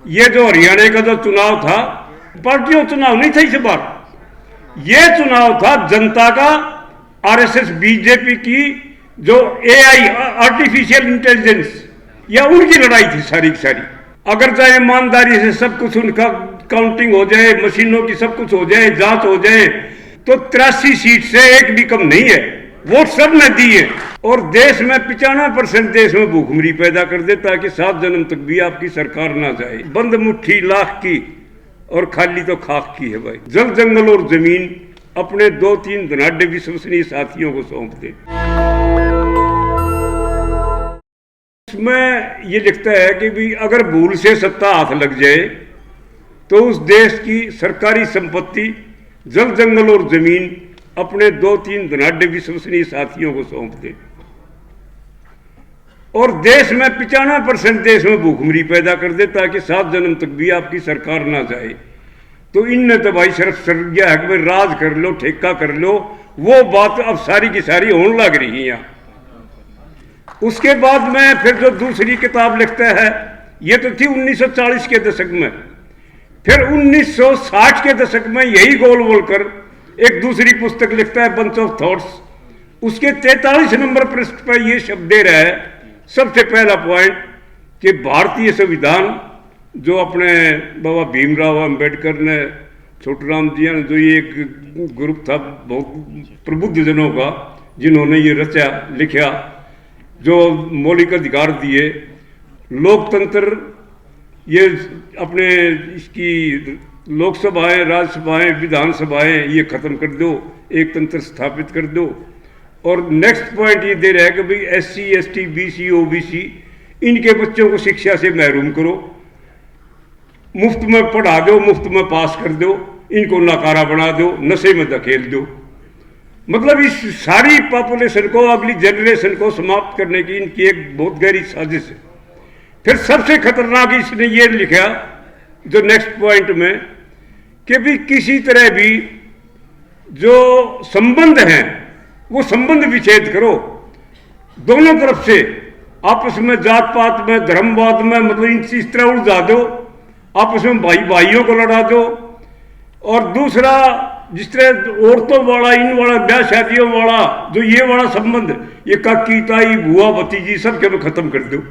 ये जो हरियाणा का जो चुनाव था, पार्टियों चुनाव नहीं था इस बार, ये चुनाव था जनता का, आरएसएस बीजेपी की जो एआई आर्टिफिशियल इंटेलिजेंस, या उनकी लड़ाई थी सारी की सारी। अगर चाहे ईमानदारी से सब कुछ उनका काउंटिंग हो जाए, मशीनों की सब कुछ हो जाए, जांच हो जाए, तो 83 सीट से एक भी कम नहीं है, वोट सब ने दिए। और देश में 95% देश में भूखमरी पैदा कर दे ताकि 7 जन्म तक भी आपकी सरकार ना जाए। बंद मुट्ठी लाख की और खाली तो खाक की है भाई। जल जंगल और जमीन अपने 2-3 धनाढ़ विश्वसनीय साथियों को सौंप दे। इसमें ये लिखता है कि भी अगर भूल से सत्ता हाथ लग जाए तो उस देश की सरकारी संपत्ति, जल जंगल और जमीन अपने 2-3 धनाढ़ विश्वसनीय साथियों को सौंप दे। और देश में 95% देश में भूखमरी पैदा कर दे ताकि 7 जन्म तक भी आपकी सरकार ना जाए। तो इनने तो भाई सिर्फ सर्गिया है कि भाई राज कर लो, ठेका कर लो, वो बात अब सारी की सारी होने लग रही है यहाँ। उसके बाद में फिर जो दूसरी किताब लिखता है, ये तो थी 1940 के दशक में, फिर 1960 के दशक में यही गोल बोल कर एक दूसरी पुस्तक लिखता है, बंच ऑफ थॉट्स। उसके 43 नंबर पृष्ठ पर यह शब्द दे रहा है, सबसे पहला पॉइंट, कि भारतीय संविधान जो अपने बाबा भीमराव अम्बेडकर ने, छोटूराम जी ने, जो ये एक ग्रुप था बहुत प्रबुद्ध जनों का, जिन्होंने ये रचा लिखा, जो मौलिक अधिकार दिए, लोकतंत्र, ये अपने इसकी लोकसभाएं, राज्यसभाएं, विधानसभाएं ये खत्म कर दो, एक तंत्र स्थापित कर दो। और नेक्स्ट पॉइंट ये दे रहा है कि भाई SC, ST, BC, OBC इनके बच्चों को शिक्षा से महरूम करो, मुफ्त में पढ़ा दो, मुफ्त में पास कर दो, इनको नाकारा बना दो, नशे में धकेल दो। मतलब इस सारी पॉपुलेशन को, अगली जनरेशन को समाप्त करने की इनकी एक बहुत गहरी साजिश है। फिर सबसे खतरनाक इसने ये लिखा जो नेक्स्ट पॉइंट में, कि भी किसी तरह भी जो संबंध हैं वो संबंध विच्छेद करो, दोनों तरफ से, आपस में जात पात में, धर्मवाद में, मतलब इस तरह उलझा दो, आपस में भाई भाइयों को लड़ा दो। और दूसरा, जिस तरह औरतों वाला, इन वाला, ब्याह शादियों वाला, जो ये वाला संबंध, ये काकी ताई बुआ भतीजी सब के खत्म कर दो।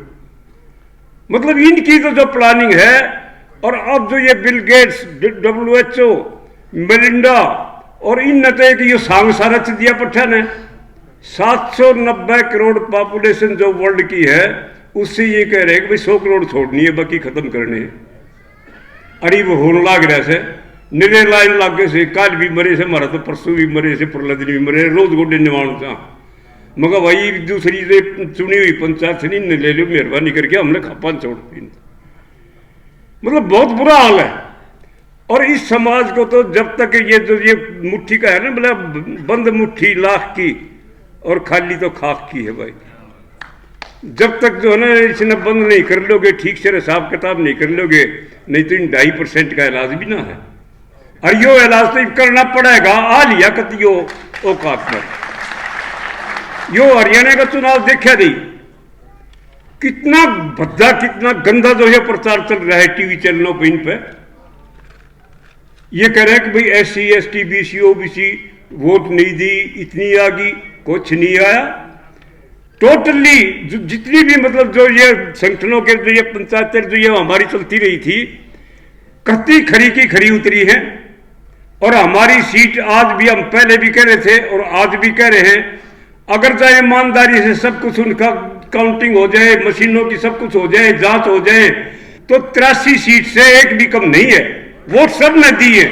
मतलब इनकी तो जो प्लानिंग है, और अब जो ये बिल गेट्स, WHO, मेलिंडा, और इन ने तो एक ये सांग सा रच दिया पट्ठा ने, 790 करोड़ पॉपुलेशन जो वर्ल्ड की है, उससे ये कह रहे हैं कि भाई 100 करोड़ छोड़नी है, बाकी खत्म करने है। अरे वो होने लाग रहा से, निरे लाइन लागे से, कल भी मरे से, मारा तो परसों भी मरे से, प्रहलाद भी मरे, रोज गोडे निवाण था। मगर भाई दूसरी से चुनी हुई पंचायत से नहीं ले लो, मेहरबानी करके हमने खापान छोड़ दी। मतलब बहुत बुरा हाल है। और इस समाज को तो जब तक ये जो ये मुट्ठी का है ना, मतलब बंद मुट्ठी लाख की और खाली तो खाक की है भाई। जब तक जो है ना इसने बंद नहीं कर लोगे, ठीक से हिसाब किताब नहीं कर लोगे, नहीं तो इन 2.5% का इलाज भी ना है। और यो इलाज तो करना पड़ेगा, आ लिया कतियो औकात पर। यो हरियाणा का चुनाव देखा नहीं, कितना भद्दा, कितना गंदा जो है प्रचार चल रहा है टीवी चैनलों पर। इन पे ये कह रहे हैं कि भाई SC, ST, BC, OBC vote नहीं दी, इतनी आ गई, कुछ नहीं आया। टोटली जितनी भी मतलब जो ये संगठनों के जो ये पंचायतें जो ये हमारी चलती रही थी, कत्ती खरी की खरी उतरी है। और हमारी सीट आज भी, हम पहले भी कह रहे थे और आज भी कह रहे हैं, अगर चाहे ईमानदारी से सब कुछ उनका काउंटिंग हो जाए, मशीनों की सब कुछ हो जाए, जांच हो जाए, तो 83 सीट से एक भी कम नहीं है, वोट सब ने दिए।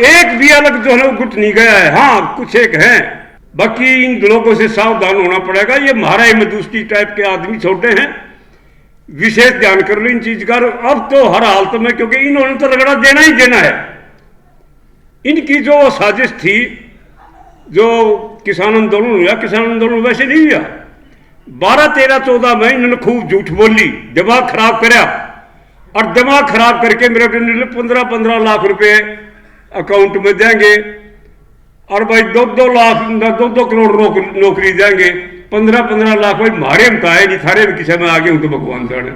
एक भी अलग जो है वो गुट नहीं गया है। हाँ कुछ एक है, बाकी इन लोगों से सावधान होना पड़ेगा। ये महाराज मधुस्की टाइप के आदमी छोटे हैं, विशेष ध्यान कर लो इन चीज का। अब तो हर हालत में, क्योंकि इन्होंने तो रगड़ा देना ही देना है। इनकी जो साजिश थी, जो किसान आंदोलन हुआ, किसान आंदोलन वैसे नहीं हुआ। 12, 13, 14 में इन्होंने खूब झूठ बोली, दिमाग खराब कराया, और दिमाग खराब करके मेरे 15-15 लाख रुपए अकाउंट में देंगे, और भाई 2-2 लाख, 2-2 करोड़ नौकरी देंगे, 15-15 लाख। भाई मारे हम कहा नहीं, थारे किसी में आगे हूं तो भगवान जाने।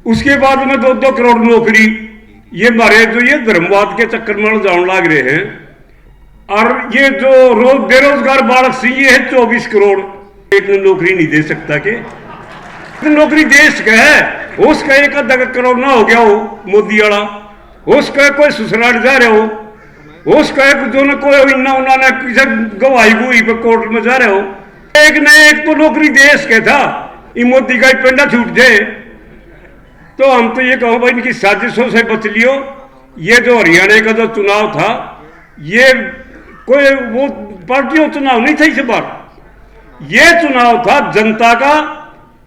उसके बाद में 2-2 करोड़ नौकरी, ये मारे जो ये धर्मवाद के चक्कर में जान लाग रहे हैं। और ये जो रोज बेरोजगार बालक सी ये है 24 करोड़, एक नौकरी नहीं दे सकता के नौकरी देश का है, उसका एक आधा करोड़ ना हो गया हो मोदी वाला, उसका कोई ससुराल जा रहे हो, उसका एक जो न कोई इन्ना उन्होंने किसी गवाही गुई पे कोर्ट में जा रहे हो, एक न एक तो नौकरी देश के था, ये मोदी का पेंडा छूट जाए। तो हम तो ये कहो भाई इनकी साजिशों से बच लियो। ये जो हरियाणा का जो चुनाव था, ये कोई वो पार्टियों चुनाव नहीं था इस बार, ये चुनाव था जनता का,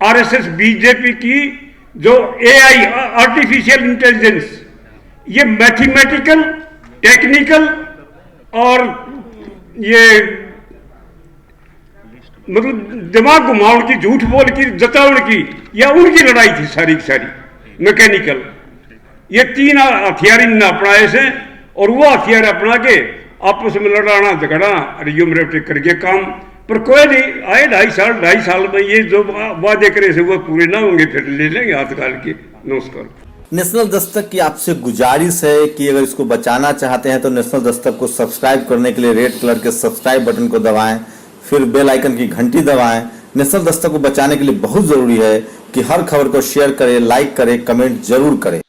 आरएसएस बीजेपी की जो एआई आर्टिफिशियल इंटेलिजेंस, ये मैथमेटिकल टेक्निकल और ये मतलब दिमाग घुमाउन की, झूठ बोल की, जताउन की, या उनकी लड़ाई थी सारी की सारी मैकेनिकल। ये 3 हथियार इन्हें अपनाए से और वो हथियार अपना के आपस में लड़ाना झगड़ा और ये मेरे करके काम। पर कोई नहीं, आए 2.5 साल में ये जो वादे करे से वो पूरे ना होंगे, फिर ले लेंगे हाथ काल के। नमस्कार। नेशनल दस्तक की आपसे गुजारिश है कि अगर इसको बचाना चाहते हैं तो नेशनल दस्तक को सब्सक्राइब करने के लिए रेड कलर के सब्सक्राइब बटन को दबाएं, फिर बेल आइकन की घंटी दबाएं। नेशनल दस्तक को बचाने के लिए बहुत जरूरी है कि हर खबर को शेयर करें, लाइक करें, कमेंट जरूर करें।